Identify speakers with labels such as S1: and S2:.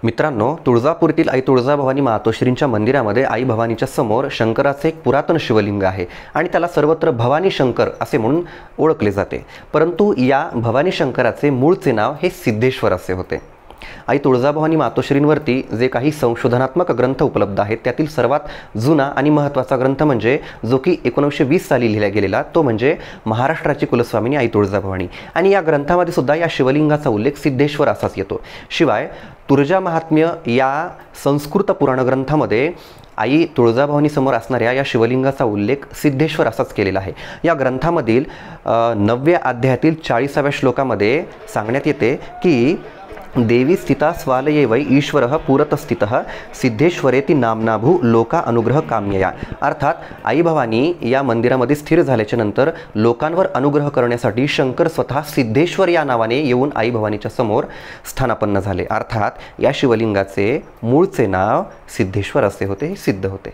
S1: मित्रांनो, तुळजापूरतील आई तुळजाभवानी मातोश्रींच्या मंदिरामध्ये आई भवानीच्या समोर शंकराचे एक पुरातन शिवलिंग आहे आणि त्याला सर्वत्र भवानी शंकर असे म्हणून ओळखले जाते। परंतु या भवानी शंकराचे मूळचे नाव हे सिद्धेश्वर असे होते। आई तुळजाभवानी मातोश्रींवरती जे काही संशोधनात्मक ग्रंथ उपलब्ध आहेत त्यातील सर्वात जुना आणि महत्त्वाचा ग्रंथ म्हणजे जो की 1920 साली लिहिला गेलेला तो म्हणजे महाराष्ट्राची कुलस्वामिनी आई तुळजाभवानी, आणि या ग्रंथामध्ये सुद्धा या शिवलिंगाचा उल्लेख सिद्धेश्वर असाच येतो। शिवाय तुळजा महात्म्य या संस्कृत पुराण ग्रंथामध्ये आई तुळजाभवानी समोर असणाऱ्या या शिवलिंगाचा उल्लेख सिद्धेश्वर असाच केलेला आहे। या ग्रंथामधील 9व्या अध्यायातील 40व्या श्लोकामध्ये सांगण्यात येते की देवी स्थिता स्वालये वै ईश्वरः पुरतस्थितः सिद्धेश्वरेति नामनाभू लोका अनुग्रह काम्यया। अर्थात आई भवानी या मंदिरामध्ये स्थिर झाल्याच्या नंतर लोकांवर अनुग्रह करण्यासाठी शंकर स्वतः सिद्धेश्वर या नावाने येऊन आई भवानीच्या समोर स्थानापन्न झाले। अर्थात या शिवलिंगाचे मूळचे नाव सिद्धेश्वर असे होते, हे सिद्ध होते।